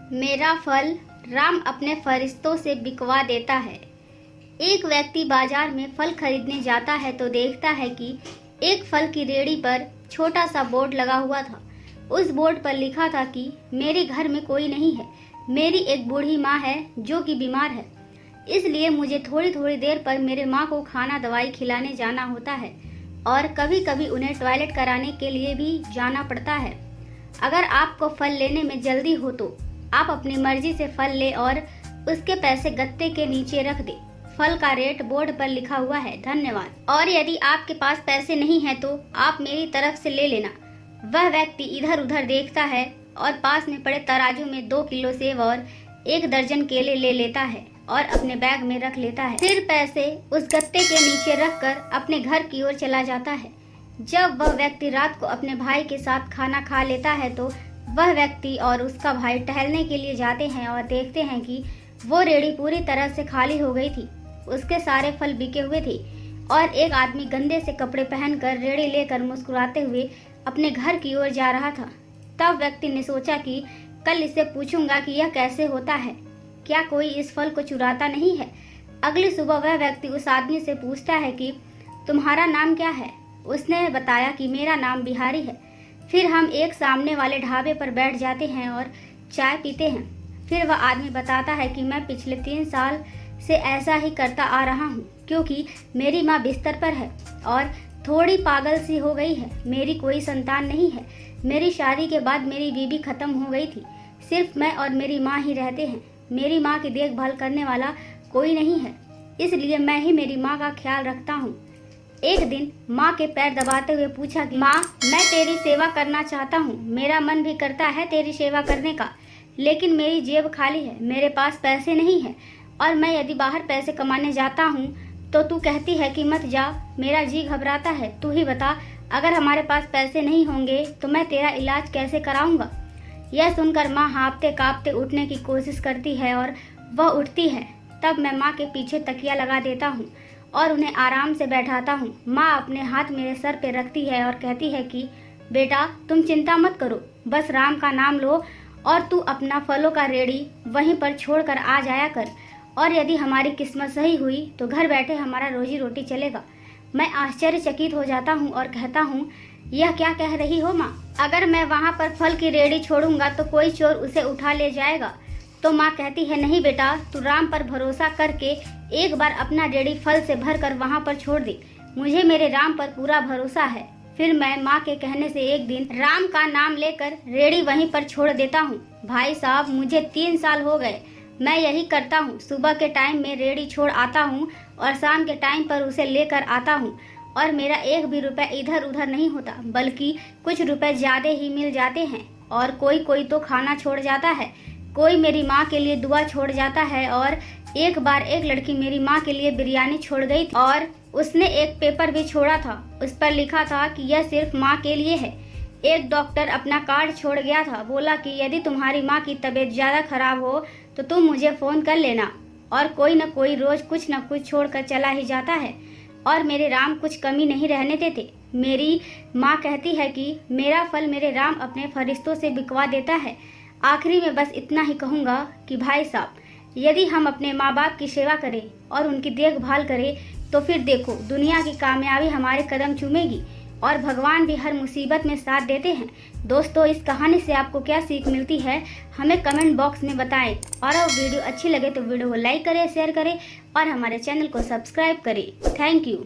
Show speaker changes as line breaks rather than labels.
मेरा फल राम अपने फरिश्तों से बिकवा देता है। एक व्यक्ति बाजार में फल खरीदने जाता है तो देखता है कि एक फल की रेहड़ी पर छोटा सा बोर्ड लगा हुआ था। उस बोर्ड पर लिखा था कि मेरे घर में कोई नहीं है, मेरी एक बूढ़ी माँ है जो कि बीमार है, इसलिए मुझे थोड़ी थोड़ी देर पर मेरे माँ को खाना दवाई खिलाने जाना होता है और कभी कभी उन्हें टॉयलेट कराने के लिए भी जाना पड़ता है। अगर आपको फल लेने में जल्दी हो तो आप अपनी मर्जी से फल ले और उसके पैसे गत्ते के नीचे रख दे। फल का रेट बोर्ड पर लिखा हुआ है। धन्यवाद। और यदि आपके पास पैसे नहीं है तो आप मेरी तरफ से ले लेना। वह व्यक्ति इधर उधर देखता है और पास में पड़े तराजू में 2 किलो सेब और 1 दर्जन केले ले लेता है और अपने बैग में रख लेता है। फिर पैसे उस गत्ते के नीचे रखकर अपने घर की ओर चला जाता है। जब वह व्यक्ति रात को अपने भाई के साथ खाना खा लेता है तो वह व्यक्ति और उसका भाई टहलने के लिए जाते हैं और देखते हैं कि वो रेहड़ी पूरी तरह से खाली हो गई थी। उसके सारे फल बिके हुए थे और एक आदमी गंदे से कपड़े पहनकर रेहड़ी लेकर मुस्कुराते हुए अपने घर की ओर जा रहा था। तब व्यक्ति ने सोचा कि कल इससे पूछूंगा कि यह कैसे होता है, क्या कोई इस फल को चुराता नहीं है। अगली सुबह वह व्यक्ति उस आदमी से पूछता है कि तुम्हारा नाम क्या है। उसने बताया कि मेरा नाम बिहारी है। फिर हम एक सामने वाले ढाबे पर बैठ जाते हैं और चाय पीते हैं। फिर वह आदमी बताता है कि मैं पिछले 3 साल से ऐसा ही करता आ रहा हूँ, क्योंकि मेरी माँ बिस्तर पर है और थोड़ी पागल सी हो गई है। मेरी कोई संतान नहीं है। मेरी शादी के बाद मेरी बीवी खत्म हो गई थी। सिर्फ मैं और मेरी माँ ही रहते हैं। मेरी माँ की देखभाल करने वाला कोई नहीं है, इसलिए मैं ही मेरी माँ का ख्याल रखता हूँ। एक दिन माँ के पैर दबाते हुए पूछा कि माँ, मैं तेरी सेवा करना चाहता हूँ। मेरा मन भी करता है तेरी सेवा करने का, लेकिन मेरी जेब खाली है, मेरे पास पैसे नहीं है और मैं यदि बाहर पैसे कमाने जाता हूँ तो तू कहती है कि मत जा। मेरा जी घबराता है। तू ही बता, अगर हमारे पास पैसे नहीं होंगे तो मैं तेरा इलाज कैसे कराऊंगा। यह सुनकर माँ हाँफते काँपते उठने की कोशिश करती है और वह उठती है। तब मैं माँ के पीछे तकिया लगा देता हूँ और उन्हें आराम से बैठाता हूँ। माँ अपने हाथ मेरे सर पे रखती है और कहती है कि बेटा, तुम चिंता मत करो, बस राम का नाम लो और तू अपना फलों का रेहड़ी वहीं पर छोड़कर आ जाया कर, और यदि हमारी किस्मत सही हुई तो घर बैठे हमारा रोजी रोटी चलेगा। मैं आश्चर्यचकित हो जाता हूँ और कहता हूँ, यह क्या कह रही हो माँ? अगर मैं वहाँ पर फल की रेहड़ी छोड़ूंगा तो कोई चोर उसे उठा ले जाएगा। तो माँ कहती है, नहीं बेटा, तू राम पर भरोसा करके एक बार अपना रेहड़ी फल से भरकर वहाँ पर छोड़ दे। मुझे मेरे राम पर पूरा भरोसा है। फिर मैं माँ के कहने से एक दिन राम का नाम लेकर रेहड़ी वहीं पर छोड़ देता हूँ। भाई साहब, मुझे 3 साल हो गए, मैं यही करता हूँ। सुबह के टाइम में रेहड़ी छोड़ आता हूँ और शाम के टाइम पर उसे लेकर आता हूँ और मेरा एक भी रुपए इधर उधर नहीं होता, बल्कि कुछ रुपए ज्यादा ही मिल जाते हैं। और कोई कोई तो खाना छोड़ जाता है, कोई मेरी माँ के लिए दुआ छोड़ जाता है। और एक बार एक लड़की मेरी माँ के लिए बिरयानी छोड़ गई थी और उसने एक पेपर भी छोड़ा था। उस पर लिखा था कि यह सिर्फ माँ के लिए है। एक डॉक्टर अपना कार्ड छोड़ गया था, बोला कि यदि तुम्हारी माँ की तबीयत ज़्यादा खराब हो तो तुम मुझे फ़ोन कर लेना। और कोई न कोई रोज़ कुछ न कुछ छोड़कर चला ही जाता है और मेरे राम कुछ कमी नहीं रहने देते। मेरी माँ कहती है कि मेरा फल मेरे राम अपने फरिश्तों से बिकवा देता है। आखिरी में बस इतना ही कहूँगा कि भाई साहब, यदि हम अपने माँ बाप की सेवा करें और उनकी देखभाल करें तो फिर देखो, दुनिया की कामयाबी हमारे कदम चूमेगी और भगवान भी हर मुसीबत में साथ देते हैं। दोस्तों, इस कहानी से आपको क्या सीख मिलती है हमें कमेंट बॉक्स में बताएं। और अब वीडियो अच्छी लगे तो वीडियो को लाइक करें, शेयर करें और हमारे चैनल को सब्सक्राइब करें। Thank you.